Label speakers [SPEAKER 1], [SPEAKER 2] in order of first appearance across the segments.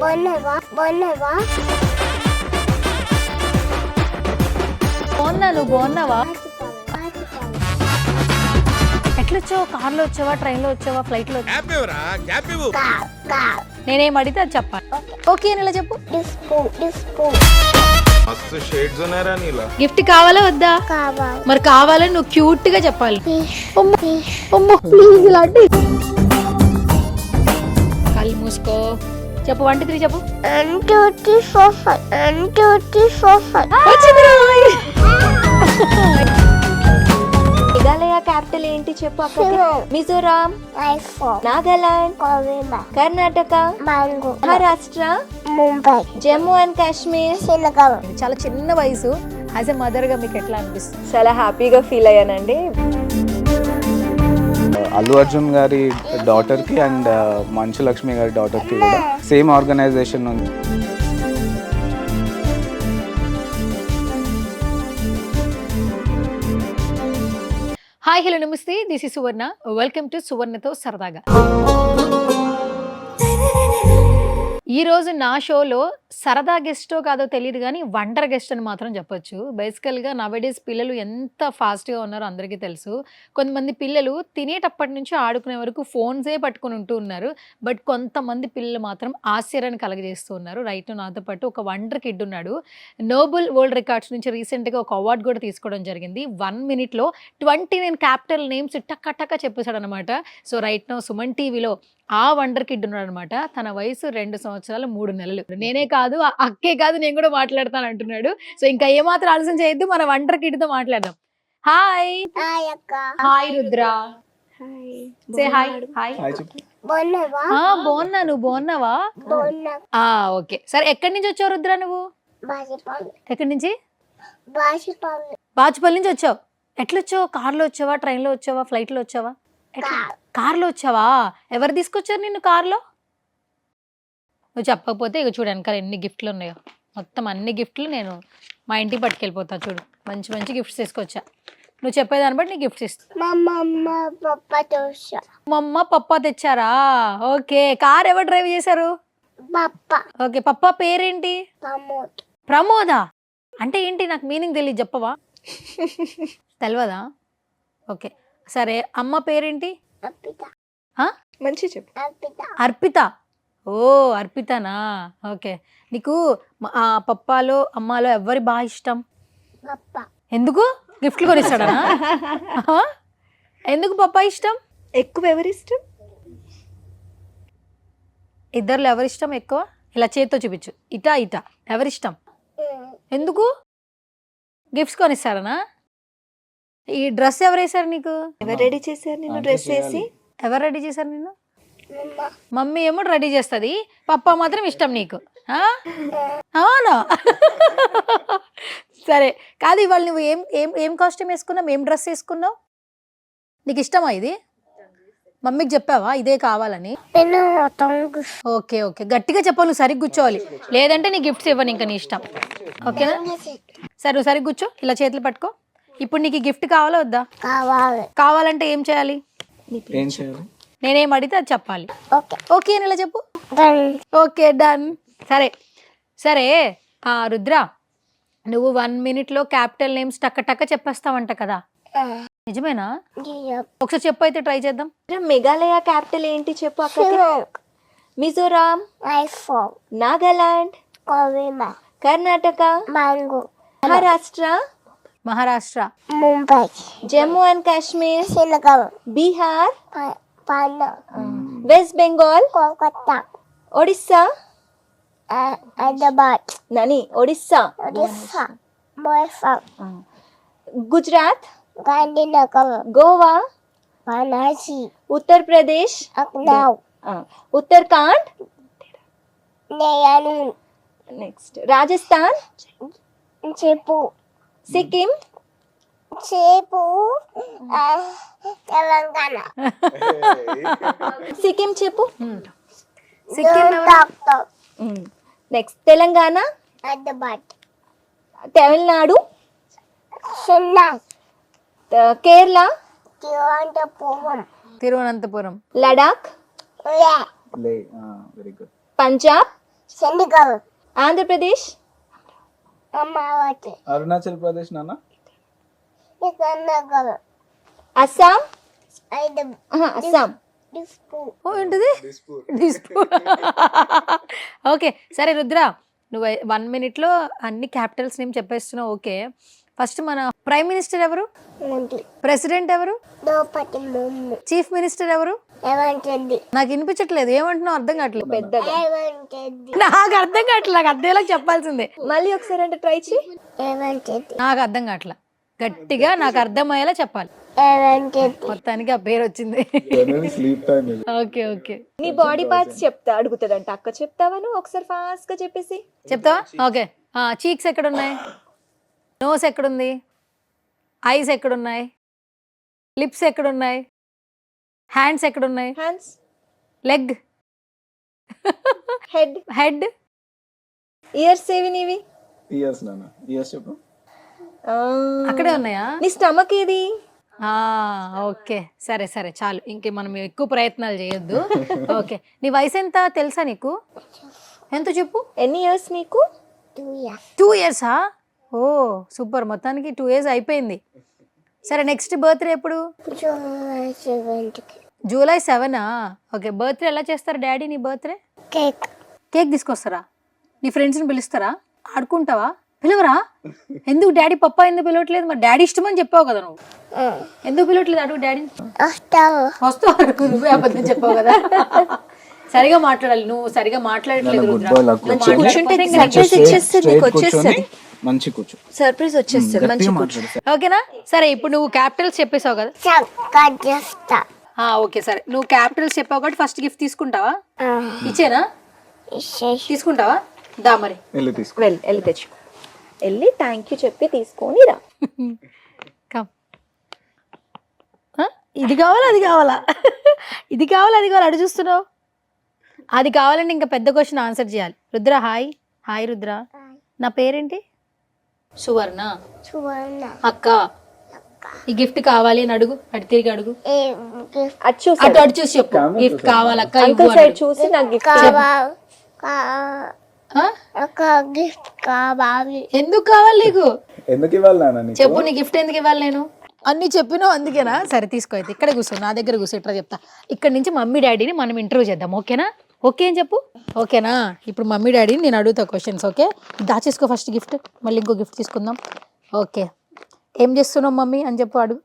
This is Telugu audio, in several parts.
[SPEAKER 1] బాగున్నావా?
[SPEAKER 2] బాగున్నా, నువ్వు బాగున్నావా? ఎట్లొచ్చావు? కార్లో వచ్చావా, ట్రైన్లో వచ్చావా, ఫ్లైట్లో వచ్చావా? నేనేం అడిగితే అది చెప్పాలి. ఓకే అని ఇలా చెప్పు.
[SPEAKER 3] మస్తు షేడ్స్ ఉన్నారా నీలా?
[SPEAKER 2] గిఫ్ట్ కావాలా వద్దా? మరి కావాలని నువ్వు క్యూట్ గా చెప్పాలి. ప్లీజ్ ఇలాంటి కళ్ళు మూసుకో. చెప్పు 1 2 3 చెప్పు. మేఘాలయ క్యాపిటల్ ఏంటి చెప్పు అక్క. మిజోరాం, నాగాలాండ్, కర్ణాటక, మహారాష్ట్ర, ముంబై, జమ్మూ అండ్ కాశ్మీర్, శ్రీనగర్. చాలా చిన్న వయసు. యాజ్ ఎ మదర్ గా మీకు ఎట్లా అనిపిస్తుంది?
[SPEAKER 4] చాలా హ్యాపీగా ఫీల్ అయ్యానండి.
[SPEAKER 5] అల్లు అర్జున్ గారి డాటర్ కి అండ్ మంచు లక్ష్మి గారి డాటర్ కి కూడా సేమ్ ఆర్గనైజేషన్ ఉంది.
[SPEAKER 2] హాయ్ హలో నమస్తే, this is Suvarna. Welcome to సువర్ణతో సరదాగా. ఈ రోజు నా షోలో సరదా గెస్టో కాదో తెలియదు కానీ వండర్ గెస్ట్ అని మాత్రం చెప్పొచ్చు. బేసికల్గా నవేడేస్ పిల్లలు ఎంత ఫాస్ట్గా ఉన్నారో అందరికీ తెలుసు. కొంతమంది పిల్లలు తినేటప్పటి నుంచి ఆడుకునే వరకు ఫోన్సే పట్టుకుని ఉంటూ ఉన్నారు. బట్ కొంతమంది పిల్లలు మాత్రం ఆశ్చర్యాన్ని కలగజేస్తూ ఉన్నారు. రైట్, నాతో పాటు ఒక వండర్ కిడ్ ఉన్నాడు. నోబెల్ వరల్డ్ రికార్డ్స్ నుంచి రీసెంట్గా ఒక అవార్డు కూడా తీసుకోవడం జరిగింది. 1 minute 29 క్యాపిటల్ నేమ్స్ టక్క చెప్పేశాడు అనమాట. సో రైట్ నో సుమన్ టీవీలో ఆ వండర్ కిడ్ ఉన్నాడు అనమాట. తన వయసు 2 సంవత్సరాలు 3 నెలలు. నేనే కాదు, అక్కే కాదు, నేను కూడా మాట్లాడతాను అంటున్నాడు. సో ఇంకా ఏమాత్రం ఆలస్యం చేయొద్దు, మన వండర్ కిడ్ తో మాట్లాడదాం. Hi hi Rudra. Say hi. Hi. బాగున్నా, నువ్వు బాగున్నావా? ఓకే సరే. ఎక్కడి నుంచి వచ్చావు రుద్ర నువ్వు? ఎక్కడి నుంచి? బాచుపల్లి నుంచి వచ్చావు. ఎట్లొచ్చావు? కార్లో వచ్చావా, ట్రైన్లో వచ్చావా, ఫ్లైట్లో వచ్చావా? కార్లో వచ్చావా? ఎవరు తీసుకొచ్చారు నిన్ను కార్లో? నువ్వు చెప్పకపోతే ఇక చూడు వెనకాల ఎన్ని గిఫ్ట్లు ఉన్నాయో. మొత్తం అన్ని గిఫ్ట్లు నేను మా ఇంటికి పట్టుకెళ్ళిపోతా. చూడు మంచి మంచి గిఫ్ట్స్ తీసుకొచ్చా. నువ్వు చెప్పేదాన్ని బట్టి నీ గిఫ్ట్స్ ఇస్తా. మా అమ్మ పప్పా తెచ్చారా? ఓకే. కార్ ఎవరు డ్రైవ్ చేశారు? ఓకే. పప్పా పేరేంటి? ప్రమోదా. అంటే ఏంటి? నాకు మీనింగ్ తెలియదు, చెప్పవా? తెలియదా? ఓకే సరే. అమ్మ పేరేంటి?
[SPEAKER 4] మంచి చెప్పు.
[SPEAKER 2] అర్పిత. ఓ అర్పితనా? ఓకే. నీకు పప్పాలో అమ్మాలో ఎవరి బాగా ఇష్టం? ఎందుకు? గిఫ్ట్లు కొనిస్తాడా? ఎందుకు పప్పా ఇష్టం?
[SPEAKER 4] ఎక్కువ ఎవరి ఇష్టం?
[SPEAKER 2] ఇద్దరులో ఎవరిష్టం ఎక్కువ? ఇలా చేత్తో చూపించు. ఇటా ఇటా ఎవరిష్టం? ఎందుకు? గిఫ్ట్స్ కొనిస్తాడనా? ఈ డ్రెస్ ఎవరు వేసారు నీకు?
[SPEAKER 4] ఎవరు రెడీ చేశారు నిన్ను డ్రెస్ వేసి?
[SPEAKER 2] ఎవరు రెడీ చేశారు నిన్ను? మమ్మీ ఏమో రెడీ చేస్తుంది, పప్పా మాత్రం ఇష్టం నీకు. అవునా? సరే కాదు, ఇవాళ నువ్వు ఏం ఏం ఏం కాస్ట్యూమ్ వేసుకున్నావు? ఏం డ్రెస్ వేసుకున్నావు? నీకు ఇష్టమా ఇది? మమ్మీకి చెప్పావా ఇదే కావాలని? ఓకే ఓకే, గట్టిగా చెప్పాలి, నువ్వు సరిగ్గా కూర్చోవాలి, లేదంటే నీ గిఫ్ట్స్ ఇవ్వను ఇంకా, నీ ఇష్టం. ఓకేనా? సరే నువ్వు సరిగ్గా కూర్చో, ఇలా చేతులు పట్టుకో. ఇప్పుడు నీకు గిఫ్ట్ కావాలా వద్దా? కావాలంటే ఏం చేయాలి? నేనేం అడిగితే అది చెప్పాలి. ఓకే అని ఇలా చెప్పు. Okay done. సరే సరే. రుద్ర, నువ్వు 1 minute క్యాపిటల్ నేమ్స్ టక్క చెప్పేస్తావంట కదా, నిజమేనా? ఒకసారి చెప్పు, అయితే ట్రై చేద్దాం.
[SPEAKER 4] మేఘాలయ క్యాపిటల్ ఏంటి చెప్పు అక్క. మిజోరాం, నాగాలాండ్, కర్ణాటక,
[SPEAKER 2] మహారాష్ట్ర,
[SPEAKER 1] ముంబై,
[SPEAKER 4] జమ్మూ అండ్ కాశ్మీర్,
[SPEAKER 1] శ్రీనగర్,
[SPEAKER 4] బీహార్, వెస్ట్ బెంగాల్,
[SPEAKER 1] కోల్కతా,
[SPEAKER 4] ఒడిస్సా,
[SPEAKER 1] హైదరాబాద్,
[SPEAKER 4] నని ఒడిస్సా, గుజరాత్,
[SPEAKER 1] గాంధీనగర్,
[SPEAKER 4] గోవా,
[SPEAKER 1] వారణాసి,
[SPEAKER 4] ఉత్తరప్రదేశ్,
[SPEAKER 1] లక్నో,
[SPEAKER 4] ఉత్తరాఖండ్,
[SPEAKER 1] దేహరాదూన్,
[SPEAKER 4] నెక్స్ట్ రాజస్థాన్,
[SPEAKER 1] జైపూర్,
[SPEAKER 4] సిక్కిం,
[SPEAKER 1] తెలంగాణ.
[SPEAKER 4] సిక్కిం చెప్పు. Next Telangana,
[SPEAKER 1] Hyderabad,
[SPEAKER 4] Tamil Nadu,
[SPEAKER 1] Chennai,
[SPEAKER 4] Kerala,
[SPEAKER 2] Thiruvananthapuram,
[SPEAKER 4] Ladakh,
[SPEAKER 5] very good.
[SPEAKER 4] Punjab,
[SPEAKER 1] Senegal
[SPEAKER 4] Andhra Pradesh,
[SPEAKER 1] Amaravati
[SPEAKER 5] Arunachal Pradesh నాన్న.
[SPEAKER 1] సెనగల్
[SPEAKER 4] అస్సాం,
[SPEAKER 1] హైదరాబాద్
[SPEAKER 4] అస్సాం,
[SPEAKER 1] డిస్పూర్
[SPEAKER 2] ఓ ఏంటిది డిస్పూర్. ఓకే సరే రుద్ర, నువ్వు 1 minute అన్ని క్యాపిటల్స్ నేమ్ చెప్పేస్తున్నావు. ఓకే, ఫస్ట్ మన ప్రైమ్ మినిస్టర్ ఎవరు,
[SPEAKER 1] నుండి
[SPEAKER 2] ప్రెసిడెంట్ ఎవరు,
[SPEAKER 1] ద్రౌపది ముర్ము
[SPEAKER 2] చీఫ్ మినిస్టర్ ఎవరు?
[SPEAKER 1] రేవంత్ రెడ్డి
[SPEAKER 2] నాకు వినిపించట్లేదు, ఏమంటున్నావు అర్థం కావట్లేదు.
[SPEAKER 4] పెద్దగా.
[SPEAKER 1] రేవంత్ రెడ్డి
[SPEAKER 2] నాకు అర్థం కావట్లేదు, నాకు అర్థమయ్యేలా చెప్పాల్సిందే.
[SPEAKER 4] మళ్ళీ ఒకసారి అంటే ట్రై చేయి.
[SPEAKER 1] రేవంత్ రెడ్డి
[SPEAKER 2] నాకు అర్థం కావట్లా, గట్టిగా నాకు అర్థమయ్యేలా చెప్పాలి.
[SPEAKER 1] రేవంత్ రెడ్డి
[SPEAKER 2] మొత్తానికి ఆ పేరు వచ్చింది.
[SPEAKER 5] Sleep time.
[SPEAKER 2] ఓకే ఓకే
[SPEAKER 4] నీ బాడీ పార్ట్స్ చెప్తా అడుగుతుందంట అక్క, చెప్తావా నువ్వు ఒకసారి ఫాస్ట్ గా చెప్పేసి.
[SPEAKER 2] చెప్తావా? ఓకే, చీక్స్ ఎక్కడున్నాయి, నోస్ ఎక్కడుంది, ఐస్ ఎక్కడున్నాయి, లిప్స్ ఎక్కడున్నాయి, హ్యాండ్స్ ఎక్కడున్నాయి,
[SPEAKER 4] hands,
[SPEAKER 2] leg,
[SPEAKER 4] head,
[SPEAKER 2] head,
[SPEAKER 4] years ఏవి నీవి?
[SPEAKER 5] ఇయర్స్ నాన్న, ఇయర్స్ చెప్పు.
[SPEAKER 2] అక్కడే ఉన్నాయా?
[SPEAKER 4] నీ స్టమక్ ఏది?
[SPEAKER 2] ఓకే సరే సరే చాలు, ఇంకే మనం ఎక్కువ ప్రయత్నాలు చేయొద్దు. ఓకే, నీ వయసు ఎంత తెలుసా నీకు? ఎంత చెప్పు.
[SPEAKER 4] ఎన్ని ఇయర్స్ మీకు?
[SPEAKER 1] 2 years
[SPEAKER 2] 2 yearsా? ఓ సూపర్, మొత్తానికి 2 years అయిపోయింది. సరే నెక్స్ట్ బర్త్డే ఎప్పుడు?
[SPEAKER 1] July 7th
[SPEAKER 2] July 7. Okay, birthday ఎలా చేస్తారు డాడీ నీ బర్త్డే?
[SPEAKER 1] కేక్
[SPEAKER 2] కేక్ తీసుకొస్తారా? నీ ఫ్రెండ్స్ని పిలుస్తారా? ఆడుకుంటావా? పిలవరా? ఎందుకు డాడీ పప్పా ఎందుకు పిలవట్లేదు? మరి డాడీ ఇష్టమని చెప్పావు కదా నువ్వు, ఎందుకు పిలవట్లేదు అడుగు డాడీని.
[SPEAKER 1] వస్తావు
[SPEAKER 2] వస్తావు, నువ్వే అబద్ధం చెప్పావు కదా. సరిగా మాట్లాడాలి, నువ్వు సరిగా మాట్లాడట్లేదు రుద్ర.
[SPEAKER 4] మంచి కూర్చుంటే సర్ప్రైజ్ వచ్చేస్తుంది, నీకు వచ్చేస్తుంది,
[SPEAKER 5] మంచి కూర్చో.
[SPEAKER 4] సర్ప్రైజ్ వచ్చేస్తుంది. మంచి కూర్చో.
[SPEAKER 2] ఓకేనా? సరే ఇప్పుడు నువ్వు క్యాపిటల్స్ చెప్పేసావు కదా.
[SPEAKER 1] చక్కగా చేస్తా
[SPEAKER 2] ఓకే సరే, నువ్వు క్యాపిటల్స్ చెప్పావు కాబట్టి ఫస్ట్ గిఫ్ట్ తీసుకుంటావా? ఇచ్చేనా? తీసుకుంటావా? దా మరి
[SPEAKER 5] వెళ్ళి తీసుకో.
[SPEAKER 4] వెళ్ళి తెచ్చుకో, వెళ్ళి థ్యాంక్ యూ చెప్పి తీసుకొని రా.
[SPEAKER 2] కమ్. ఇది కావాలా అది కావాలా? ఇది కావాలా అది కావాలా? అడు చూస్తున్నావు, అది కావాలంటే ఇంకా పెద్ద క్వశ్చన్ ఆన్సర్ చేయాలి. రుద్ర హాయ్. హాయ్ రుద్ర, నా పేరేంటి? సువర్ణ.
[SPEAKER 1] సువర్ణ
[SPEAKER 2] అక్క, ఈ గిఫ్ట్ కావాలి అని అడుగు, అటు తిరిగి అడుగు,
[SPEAKER 4] అటు చూసి
[SPEAKER 2] అటు అటు చూసి చెప్పు. గిఫ్ట్ కావాలక్క,
[SPEAKER 4] అంకుల్ సైడ్ చూసి నాకు గిఫ్ట్
[SPEAKER 1] ఒక గిఫ్ట్ కావాలి.
[SPEAKER 2] ఎందుకు కావాలి నీకు?
[SPEAKER 5] ఎందుకు ఇవ్వాలి నాన్న నీకు?
[SPEAKER 2] చెప్పు, నీ గిఫ్ట్ ఎందుకు ఇవ్వాలి? నేను అన్ని చెప్పినావు అందుకేనా? సరే తీసుకో, అయితే ఇక్కడ కూర్చో, నా దగ్గర కూర్చో, ఇట్లా చెప్తా. ఇక్కడ నుంచి మమ్మీ డాడీని మనం ఇంటర్వ్యూ చేద్దాం, ఓకేనా? ఓకే అని చెప్పు, ఓకేనా? ఇప్పుడు మమ్మీ డాడీని నేను అడుగుతా క్వశ్చన్స్, ఓకే? దాచేసుకో ఫస్ట్ గిఫ్ట్, మళ్ళీ ఇంకో గిఫ్ట్ తీసుకుందాం. ఓకే, ఏం చేస్తున్నావు మమ్మీ అని చెప్పు, అడుగు.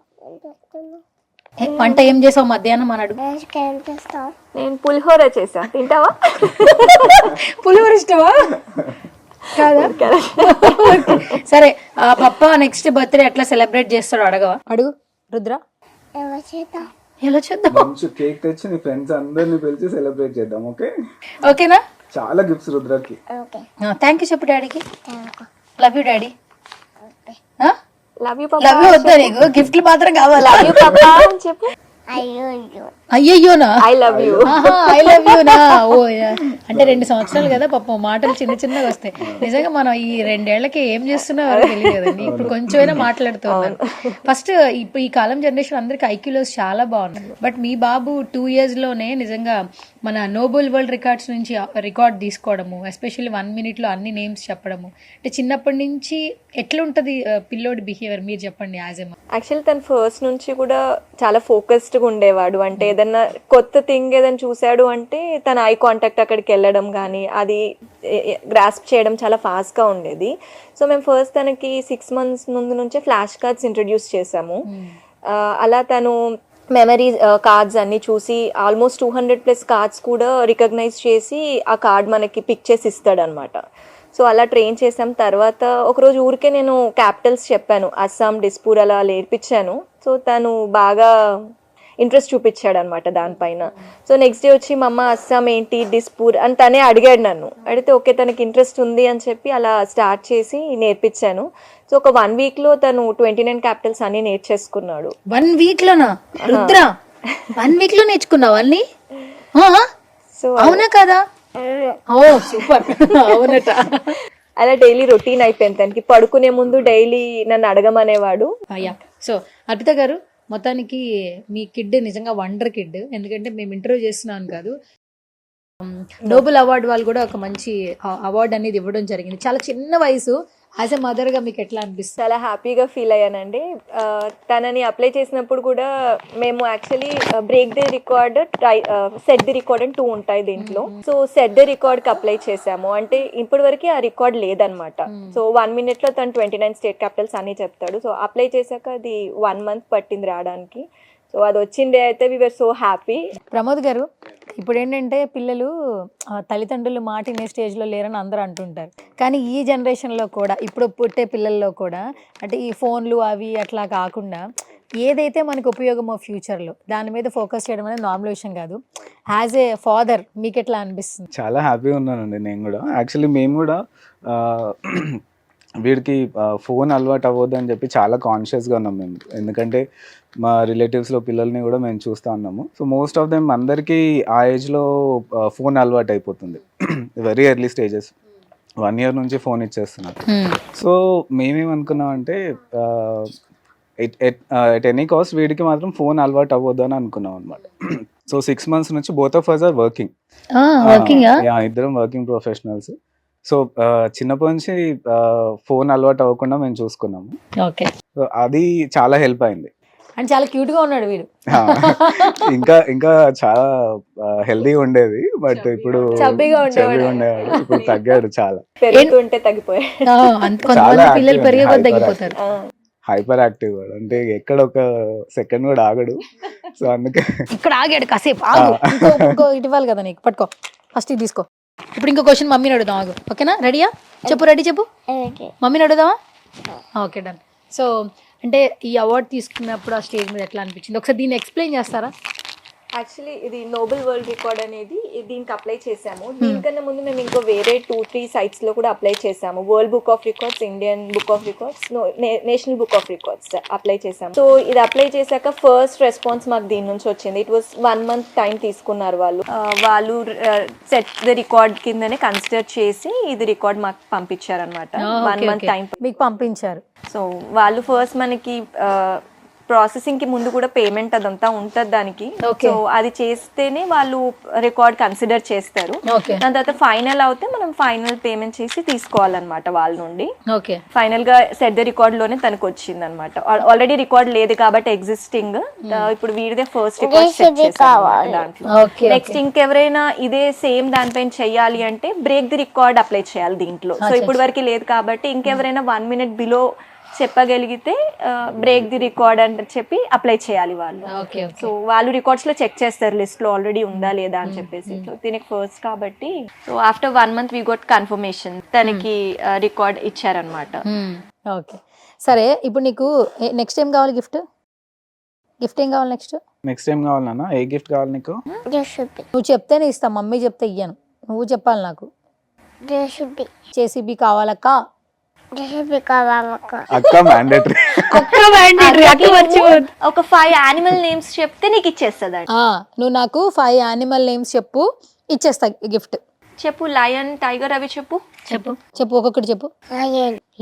[SPEAKER 2] వంట ఏం చేసావు మధ్యాహ్నం అని అడుగు.
[SPEAKER 4] నేను పులిహోర చేసా, తింటావా?
[SPEAKER 2] పులిహోర ఇష్టమా? కాదా? సరే, పప్ప నెక్స్ట్ బర్త్డే ఎట్లా సెలబ్రేట్ చేస్తాడో అడగవా? అడుగు రుద్ర. ఎలా చేద్దాం?
[SPEAKER 5] మంచి కేక్ తెచ్చి నీ ఫ్రెండ్స్ అందరిని పిలిచి సెలబ్రేట్ చేద్దాం, ఓకే?
[SPEAKER 2] ఓకేనా?
[SPEAKER 5] చాలా గిఫ్ట్స్ రుద్రకి.
[SPEAKER 2] థ్యాంక్ యూ చెప్పు డాడీకి. Love you daddy.
[SPEAKER 4] Love you
[SPEAKER 2] love you వద్దా నీకు? గిఫ్ట్లు మాత్రం కావాలి.
[SPEAKER 4] లవ్ యూ పాపా అని చెప్పు.
[SPEAKER 2] అయ్యయ్యోనా?
[SPEAKER 4] I love you.
[SPEAKER 2] I love you నా. ఓ అంటే 2 సంవత్సరాలు కదా పాపం, మాటలు చిన్న చిన్నగా వస్తాయి. నిజంగా మనం ఈ 2 ఏళ్లకి ఏం చేస్తున్నారో తెలియదు కదండి. ఇప్పుడు కొంచెమైనా మాట్లాడుతున్నారు. ఫస్ట్ ఇప్పుడు ఈ కాలం జనరేషన్ అందరికి ఐక్యూలోస్ చాలా బాగున్నాయి. బట్ మీ బాబు 2 years లోనే నిజంగా మన నోబెల్ వరల్డ్ రికార్డ్స్ నుంచి రికార్డ్ తీసుకోవడము, ఎస్పెషల్లీ 1 minute లో అన్ని నేమ్స్ చెప్పడము, అంటే చిన్నప్పటి నుంచి ఎట్లుంటది పిల్లోడి బిహేవియర్ మీరు చెప్పండి.
[SPEAKER 4] యాక్చువల్లీ తను ఫస్ట్ నుంచి కూడా చాలా ఫోకస్డ్గా ఉండేవాడు. అంటే ఏదన్నా కొత్త థింగ్ ఏదైనా చూసాడు అంటే తన ఐ కాంటాక్ట్ అక్కడికి వెళ్ళడం కానీ అది గ్రాస్ప్ చేయడం చాలా ఫాస్ట్గా ఉండేది. సో మేము ఫస్ట్ తనకి 6 months ముందు నుంచే ఫ్లాష్ కార్డ్స్ ఇంట్రడ్యూస్ చేసాము. అలా తను మెమరీ కార్డ్స్ అన్ని చూసి ఆల్మోస్ట్ 200+ కార్డ్స్ కూడా రికగ్నైజ్ చేసి ఆ కార్డ్ మనకి పిక్ చేసి ఇస్తాడనమాట. సో అలా ట్రైన్ చేసాం. తర్వాత ఒకరోజు ఊరికే నేను క్యాపిటల్స్ చెప్పాను, అస్సాం, డిస్పూర్ అలా నేర్పించాను. సో తను బాగా ఇంట్రెస్ట్ చూపించాడు అనమాట దానిపైన. సో నెక్స్ట్ డే వచ్చి మా అమ్మ అస్సాం ఏంటి, డిస్పూర్ అని తనే అడిగాడు నన్ను. అడిగితే ఓకే తనకి ఇంట్రెస్ట్ ఉంది అని చెప్పి అలా స్టార్ట్ చేసి నేర్పించాను. సో ఒక 1 week లో తను 29 క్యాపిటల్స్ అన్ని నేర్చేసుకున్నాడు.
[SPEAKER 2] 1 week లోనా రుద్ర? 1 week లో నేర్చుకున్నావు అన్ని?
[SPEAKER 4] సో
[SPEAKER 2] అవునా కదా? ఓ సూపర్, అవునట.
[SPEAKER 4] అలా డైలీ రొటీన్ అయిపోయింది తనకి. పడుకునే ముందు డైలీ నన్ను అడగమనేవాడు.
[SPEAKER 2] సో అర్పిత గారు, మొత్తానికి మీ కిడ్ నిజంగా వండర్ కిడ్. ఎందుకంటే మేము ఇంటర్వ్యూ చేస్తున్నాను కాదు, నోబెల్ అవార్డు వాళ్ళు కూడా ఒక మంచి అవార్డు అనేది ఇవ్వడం జరిగింది. చాలా చిన్న వయసు. యాజ్ ఎ మదర్ గా మీకు ఎట్లా అనిపిస్తుంది?
[SPEAKER 4] చాలా హ్యాపీగా ఫీల్ అయ్యానండి. తనని అప్లై చేసినప్పుడు కూడా మేము actually break the record, set the record అని 2 ఉంటాయి దీంట్లో. సో సెట్ ది రికార్డ్ కి అప్లై చేసాము. అంటే ఇప్పటి వరకు ఆ రికార్డ్ లేదనమాట. సో 1 minute లో తను 29 స్టేట్ క్యాపిటల్స్ అని చెప్తాడు. సో అప్లై చేశాక అది 1 month పట్టింది రావడానికి. సో అది వచ్చిండే అయితే వి వర్ సో హ్యాపీ.
[SPEAKER 2] ప్రమోద్ గారు, ఇప్పుడు ఏంటంటే పిల్లలు తల్లిదండ్రులు మాట వినే స్టేజ్లో లేరని అందరూ అంటుంటారు. కానీ ఈ జనరేషన్లో కూడా, ఇప్పుడు పుట్టే పిల్లల్లో కూడా, అంటే ఈ ఫోన్లు అవి అట్లా కాకుండా ఏదైతే మనకు ఉపయోగమో ఫ్యూచర్లో దాని మీద ఫోకస్ చేయడం అనేది నార్మల్ విషయం కాదు. యాజ్ ఏ ఫాదర్ మీకు ఎట్లా అనిపిస్తుంది?
[SPEAKER 5] చాలా హ్యాపీగా ఉన్నానండి నేను కూడా. యాక్చువల్లీ మేము కూడా వీడికి ఫోన్ అలవాటు అవ్వద్దు అని చెప్పి చాలా కాన్షియస్గా ఉన్నాం మేము. ఎందుకంటే మా రిలేటివ్స్లో పిల్లల్ని కూడా మేము చూస్తూ ఉన్నాము. సో మోస్ట్ ఆఫ్ దెమ్ అందరికీ ఆ ఏజ్లో ఫోన్ అలవాటు అయిపోతుంది. వెరీ ఎర్లీ స్టేజెస్, 1 year నుంచి ఫోన్ ఇచ్చేస్తున్నారు. సో మేమేమనుకున్నామంటే ఎట్ ఎనీ కాస్ట్ వీడికి మాత్రం ఫోన్ అలవాటు అవ్వద్దు అని అనుకున్నాం అనమాట. సో 6 months నుంచి both of us are working. ఇద్దరం వర్కింగ్ ప్రొఫెషనల్స్. సో చిన్నప్పటి నుంచి ఫోన్ అలవాటు అవ్వకుండా మేము చూసుకున్నాము.
[SPEAKER 2] ఓకే,
[SPEAKER 5] సో అది చాలా హెల్ప్ అయింది.
[SPEAKER 2] అండ్ చాలా క్యూట్ గా ఉన్నాడు వీడు.
[SPEAKER 5] ఇంకా చాలా హెల్దీగా ఉండేది, బట్ ఇప్పుడు
[SPEAKER 2] చబ్బీగా
[SPEAKER 5] ఉండేవాడు. ఇప్పుడు తగ్గాడు చాలా.
[SPEAKER 4] పెరుగుతుంటే తగ్గిపోయాడు.
[SPEAKER 2] కొంతమంది పిల్లలు పెరిగే కొద్ది తగ్గిపోతారు.
[SPEAKER 5] హైపర్ యాక్టివ్ వాడు, అంటే ఎక్కడ ఒక సెకండ్ కూడా ఆగడు. సో అందుకే
[SPEAKER 2] ఇక్కడ ఆగాడు కాసేపు. ఇంకో ఇవ్వాలి కదా నీకు, పట్టుకో ఫస్ట్ ఇది తీసుకో. ఇప్పుడు ఇంకో క్వశ్చన్ మమ్మీని అడుగుదాం, ఆగు. ఓకేనా? రెడీయా? చెప్పు, రెడీ చెప్పు. మమ్మీని అడుగుదామా? Okay, done. సో అంటే ఈ అవార్డు తీసుకున్నప్పుడు ఆ స్టేజ్ మీద ఎట్లా అనిపించింది? ఒకసారి దీన్ని ఎక్స్ప్లెయిన్ చేస్తారా?
[SPEAKER 4] యాక్చువల్లీ ఇది నోబెల్ వరల్డ్ రికార్డ్ అనేది దీనికి అప్లై చేసాము. దీనికన్నా ముందు మేము ఇంకో వేరే 2-3 sites లో కూడా అప్లై చేసాము. World book of records, Indian book of records, national book of records apply చేసాము. సో ఇది అప్లై చేశాక ఫస్ట్ రెస్పాన్స్ మాకు దీని నుంచి వచ్చింది. ఇట్ వాస్ 1 month టైం తీసుకున్నారు వాళ్ళు సెట్ ది రికార్డ్ కిందనే కన్సిడర్ చేసి ఇది రికార్డ్ మాకు పంపించారనమాట. 1 month టైం
[SPEAKER 2] మీకు పంపించారు.
[SPEAKER 4] సో వాళ్ళు ఫస్ట్ మనకి ప్రాసెసింగ్ కి ముందు కూడా పేమెంట్ అదంతా ఉంటది దానికి. సో అది చేస్తేనే వాళ్ళు రికార్డ్ కన్సిడర్ చేస్తారు. దాని తర్వాత ఫైనల్ అవుతే మనం ఫైనల్ పేమెంట్ చేసి తీసుకోవాలన్నమాట వాళ్ళ నుండి. ఫైనల్ గా సెట్ ద రికార్డ్ లోనే తనకు వచ్చింది అనమాట. ఆల్రెడీ రికార్డ్ లేదు కాబట్టి ఎగ్జిస్టింగ్, ఇప్పుడు వీడిదే ఫస్ట్ రికార్డ్ సెట్ చేసారు దాంట్లో. నెక్స్ట్ ఇంకెవరైనా ఇదే సేమ్ దానిపైన చెయ్యాలి అంటే బ్రేక్ ది రికార్డ్ అప్లై చేయాలి దీంట్లో. సో ఇప్పుడు వరకు లేదు కాబట్టి ఇంకెవరైనా 1 minute బిలో చెప్పగలిగితే బ్రేక్ ది రికార్డ్ అని చెప్పి అప్లై చేయాలి వాళ్ళు. సో వాళ్ళు రికార్డ్స్ లో చెక్ చేస్తారు లిస్ట్ లో ఆల్రెడీ ఉందా లేదా అని చెప్పేసి. సో దీనికి ఫస్ట్ కాబట్టి so after 1 month we got confirmation, తనకి రికార్డ్ ఇచ్చారనమాట.
[SPEAKER 2] ఓకే, సరే. ఇప్పుడు నీకు నెక్స్ట్ ఏం కావాలి? గిఫ్ట్ ఏం కావాలి? నెక్స్ట్
[SPEAKER 5] ఏం కావాలి నాన్న? ఏ గిఫ్ట్ కావాలి నీకు?
[SPEAKER 2] నువ్వు చెప్తేనే ఇస్తా, మమ్మీ చెప్తే ఇయ్యను. నువ్వు చెప్పాలి నాకు. జేసీబీ కావాలక్క?
[SPEAKER 5] అక్క మ్యాండేటరీ.
[SPEAKER 4] ఒక 5 animal నేమ్స్ చెప్తే నీకు ఇచ్చేస్తుంది.
[SPEAKER 2] నువ్వు నాకు 5 animal నేమ్స్ చెప్పు, ఇచ్చేస్తా గిఫ్ట్.
[SPEAKER 4] చెప్పు. లయన్, టైగర్, అవి చెప్పు.
[SPEAKER 2] ఒక్కొక్కటి చెప్పు.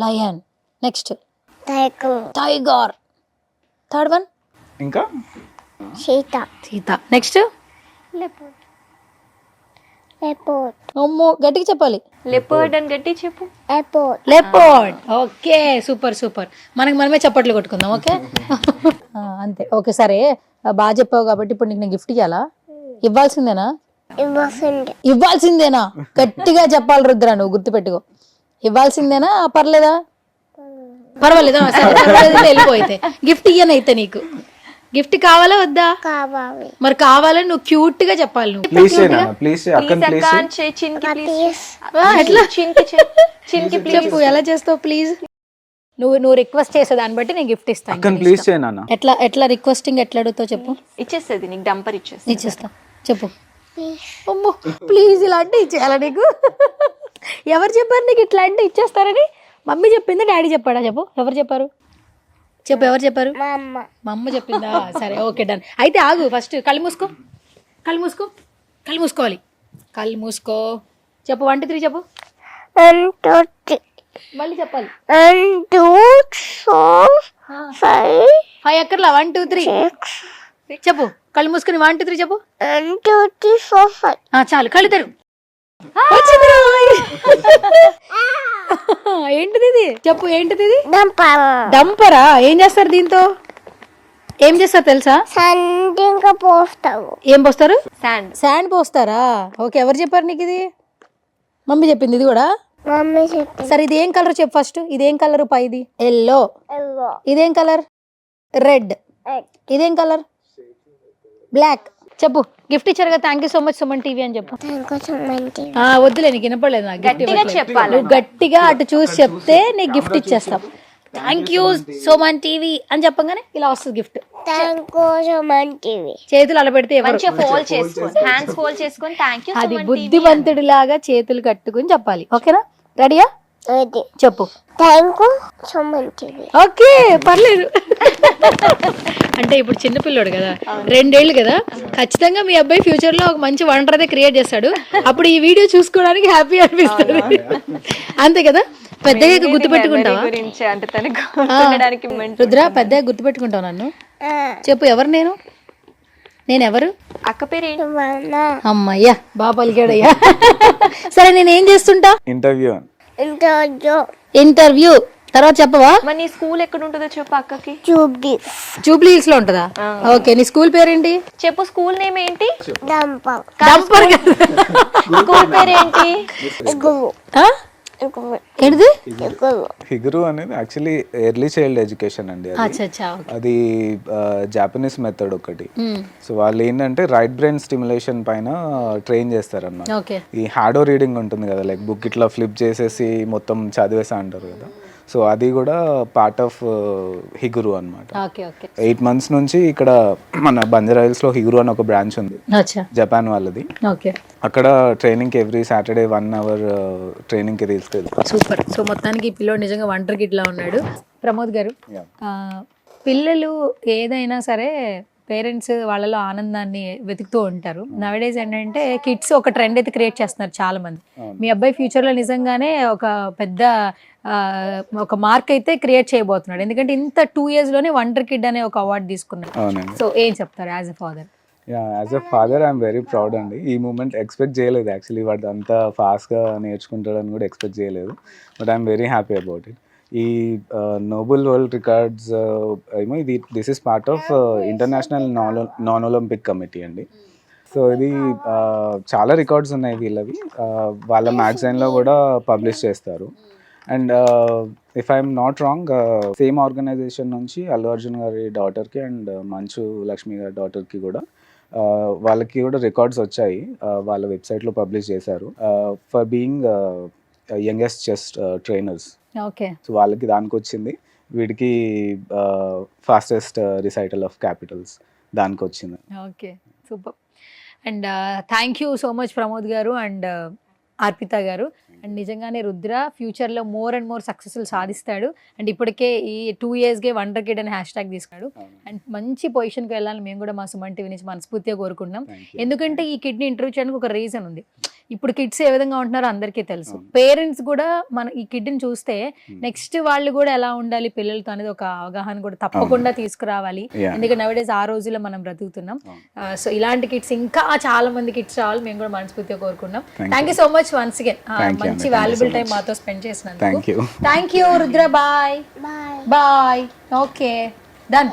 [SPEAKER 2] Lion, next tiger, third one
[SPEAKER 5] ఇంకా
[SPEAKER 2] సీత, నెక్స్ట్ అమ్మో గట్టిగా చెప్పాలి.
[SPEAKER 4] లెపర్డ్ అని గట్టి చెప్పు.
[SPEAKER 2] లెపర్డ్. Okay, super. మనకి మనమే చప్పట్లు కొట్టుకుందాం. ఓకే అంతే. ఓకే, సరే, బాగా చెప్పావు కాబట్టి ఇప్పుడు నీకు నేను గిఫ్ట్ ఇవ్వాలా? ఇవ్వాల్సిందేనా? ఇవ్వాల్సిందేనా? గట్టిగా చెప్పాలి రుద్ర, నువ్వు గుర్తుపెట్టుకో. ఇవ్వాల్సిందేనా? పర్లేదా? పర్వాలేదా? వెళ్ళిపోయితే గిఫ్ట్ ఇయ్యనైతే నీకు గిఫ్ట్ కావాలా వద్దా? మరి కావాలని నువ్వు క్యూట్ గా చెప్పాలి. చెప్పు, ఎలా చేస్తావు ప్లీజ్? నువ్వు రిక్వెస్ట్ చేసే దాన్ని బట్టి నేను గిఫ్ట్ ఇస్తాను. ఎట్లా రిక్వెస్టింగ్ ఎట్లా అడుగుతావు చెప్పు?
[SPEAKER 4] ఇచ్చేస్తుంది నీకు, డంపర్
[SPEAKER 2] ఇచ్చేస్తా. చెప్పు. అమ్మో ప్లీజ్, ఇలాంటి ఇచ్చేయాలా నీకు? ఎవరు చెప్పారు నీకు ఇట్లాంటి ఇచ్చేస్తారని? మమ్మీ చెప్పిందా, డాడీ చెప్పాడా? చెప్పు, ఎవరు చెప్పారు? ఎవరు చెప్పారు? మా అమ్మ చెప్పిందా? సరే, ఓకే, డన్. అయితే ఆగు, ఫస్ట్ కళ్ళు మూసుకోవాలి. కళ్ళు మూసుకో. చెప్పు, 1 2 3 చెప్పు. మళ్ళీ చెప్పాలి.
[SPEAKER 1] 1 2 4 5
[SPEAKER 2] 5 అక్కర్లా, 1 2 3 చెప్పు. కళ్ళు మూసుకుని 1 2 3 చెప్పు.
[SPEAKER 1] 1 2 3 4 5.
[SPEAKER 2] చాలు కళ్ళు తెరు. వచ్చింది రోయ్. ఏంటిది ఇది చెప్పు, ఏంటిది ఇది? డంపరా? ఏం చేస్తారు దీంతో? ఏం చేస్తారు తెలుసా?
[SPEAKER 1] సండింగ్ పోస్తావు.
[SPEAKER 2] ఏం పోస్తారు?
[SPEAKER 4] శాండ్
[SPEAKER 2] పోస్తారా? ఓకే, ఎవరు చెప్పారు నీకు ఇది? మమ్మీ చెప్పింది ఇది కూడా.
[SPEAKER 1] మమ్మీ చెప్పింది.
[SPEAKER 2] సరే ఇది ఏం కలర్ చెప్పు ఫస్ట్. ఇదేం కలర్? పైది ఎల్లో. ఇదేం కలర్? రెడ్. ఇదేం కలర్? బ్లాక్. చెప్పు. గిఫ్ట్ ఇచ్చారుగా, thank you so much Suman TV అని చెప్పు. వద్దులే, నీకు వినపడలేదు. నాకు నువ్వు గట్టిగా అటు చూసి చెప్తే నీకు గిఫ్ట్ ఇచ్చేస్తాం. థ్యాంక్ యూ సుమన్ టీవీ అని చెప్పగానే ఇలా వస్తుంది గిఫ్ట్. చేతులు అలా పెడితే
[SPEAKER 4] హ్యాండ్స్ ఫోల్డ్ చేసుకొని థ్యాంక్ యూ.
[SPEAKER 2] అది బుద్ధిమంతుడిలాగా చేతులు కట్టుకుని చెప్పాలి. ఓకేనా? రెడీయా? చెప్పు. ఓకే, పర్లేదు. అంటే ఇప్పుడు చిన్నపిల్లోడు కదా, 2 ఏళ్ళు కదా, ఖచ్చితంగా మీ అబ్బాయి ఫ్యూచర్ లో ఒక మంచి వండర్ అయితే క్రియేట్ చేస్తాడు. అప్పుడు ఈ వీడియో చూసుకోవడానికి హ్యాపీ అనిపిస్తుంది. అంతే కదా? పెద్దగా గుర్తుపెట్టుకుంటావా రుద్ర? పెద్దగా గుర్తుపెట్టుకుంటావు నన్ను? చెప్పు, ఎవరు నేను? నేనెవరు?
[SPEAKER 4] అక్క పేరు
[SPEAKER 2] అమ్మయ్యా, బాగా పలికాడయ్యా. సరే, నేను ఏం చేస్తుంటా? ఇంటర్వ్యూ. తర్వాత చెప్పవా?
[SPEAKER 4] మరి నీ స్కూల్ ఎక్కడ ఉంటుందో చెప్పు అక్కకి.
[SPEAKER 2] జూబ్లీ హిల్స్ లో ఉంటదా? ఓకే, నీ స్కూల్ పేరేంటి
[SPEAKER 4] చెప్పు. స్కూల్ నేమ్ ఏంటి?
[SPEAKER 2] డంపర్.
[SPEAKER 4] స్కూల్ పేరు ఏంటి?
[SPEAKER 2] ఏంటిది?
[SPEAKER 5] హిగురు అనేది యాక్చువల్లీ ఎర్లీ చైల్డ్ ఎడ్యుకేషన్ అండి. అది జాపనీస్ మెథడ్ ఒకటి. సో వాళ్ళు ఏంటంటే రైట్ బ్రెయిన్ స్టిమ్యులేషన్ పైన ట్రైన్ చేస్తారన్నమాట. ఈ హ్యాడో రీడింగ్ ఉంటుంది కదా, లైక్ బుక్ ఇట్లా ఫ్లిప్ చేసేసి మొత్తం చదివేసా అంటారు కదా. సో అది కూడా పార్ట్ ఆఫ్ హిగురు అనమాట. 8 months నుంచి ఇక్కడ మన బంజారాహిల్స్ లో హిగురు అని ఒక బ్రాంచ్ ఉంది, జపాన్ వాళ్ళది. అక్కడ ట్రైనింగ్ కి ఎవ్రీ సాటర్డే 1 hour ట్రైనింగ్ కి తీసుకెళ్తారు.
[SPEAKER 2] సూపర్. సో మొత్తానికి ఈ పిల్లోడు నిజంగా వండర్ కిడ్ లా ఉన్నాడు. ప్రమోద్ గారు, పిల్లలు ఏదైనా సరే పేరెంట్స్ వాళ్ళలో ఆనందాన్ని వెతుకుతూ ఉంటారు. నవడేస్ ఏంటంటే కిడ్స్ ఒక ట్రెండ్ అయితే క్రియేట్ చేస్తున్నారు చాలా మంది. మీ అబ్బాయి ఫ్యూచర్ లో నిజంగానే ఒక పెద్ద ఒక మార్క్ అయితే క్రియేట్ చేయబోతున్నాడు. ఎందుకంటే ఇంత 2 years లోనే వండర్ కిడ్ అనే ఒక అవార్డు తీసుకున్నాడు. సో ఏం చెప్తారు as a father?
[SPEAKER 5] As a father I'm very proud అండి. ఈ మూమెంట్ ఎక్స్పెక్ట్ చేయలేదు యాక్చువల్లీ. వాడు అంత ఫాస్ట్గా నేర్చుకుంటాడని కూడా ఎక్స్పెక్ట్ చేయలేదు. But I'm very happy about it. ఈ నోబెల్ వరల్డ్ రికార్డ్స్ ఏమో ఇది this is part of international non Olympic committee అండి. సో ఇది చాలా రికార్డ్స్ ఉన్నాయి వీళ్ళవి. వాళ్ళ మ్యాగజైన్లో కూడా పబ్లిష్ చేస్తారు. And if I'm not wrong, same organisation నుంచి అల్లు అర్జున్ గారి డాటర్కి అండ్ మంచు లక్ష్మి గారి డాటర్కి కూడా వాళ్ళకి కూడా రికార్డ్స్ వచ్చాయి. వాళ్ళ వెబ్సైట్లో పబ్లిష్ చేశారు for being youngest chess trainers.
[SPEAKER 2] Okay.
[SPEAKER 5] So వాళ్ళకి దానికి వచ్చింది. వీడికి ఫాస్టెస్ట్ రిసైటల్ ఆఫ్ క్యాపిటల్స్ దానికి వచ్చింది.
[SPEAKER 2] Okay, super. And thank you so much Pramod గారు అండ్ అర్పిత గారు. అండ్ నిజంగానే రుద్ర ఫ్యూచర్లో మోర్ అండ్ మోర్ సక్సెస్ఫుల్ సాధిస్తాడు. అండ్ ఇప్పటికే ఈ 2 yearsకే వండర్ కిడ్ అని హ్యాష్ ట్యాగ్ తీసుకున్నాడు. అండ్ మంచి పొజిషన్కి వెళ్ళాలని మేము కూడా మా సుమన్ టీవీ నుంచి మనస్ఫూర్తిగా కోరుకుంటున్నాం. ఎందుకంటే ఈ కిడ్ని ఇంటర్వ్యూ చేయడానికి ఒక రీజన్ ఉంది. ఇప్పుడు కిడ్స్ ఏ విధంగా ఉంటున్నారో అందరికీ తెలుసు. పేరెంట్స్ కూడా మన ఈ కిడ్ని చూస్తే నెక్స్ట్ వాళ్ళు కూడా ఎలా ఉండాలి పిల్లలతో అనేది ఒక అవగాహన కూడా తప్పకుండా తీసుకురావాలి. ఎందుకంటే నవడేస్ ఆ రోజుల్లో మనం బ్రతుకుతున్నాం. సో ఇలాంటి కిడ్స్ ఇంకా చాలా మంది కిడ్స్ రావాలి మేము కూడా మనస్ఫూర్తిగా కోరుకున్నాం. Thank you so much once again. మంచి వాల్యుబుల్ టైం మాతో స్పెండ్ చేసినందుకు thank you Rudra. Bye bye. Okay, done.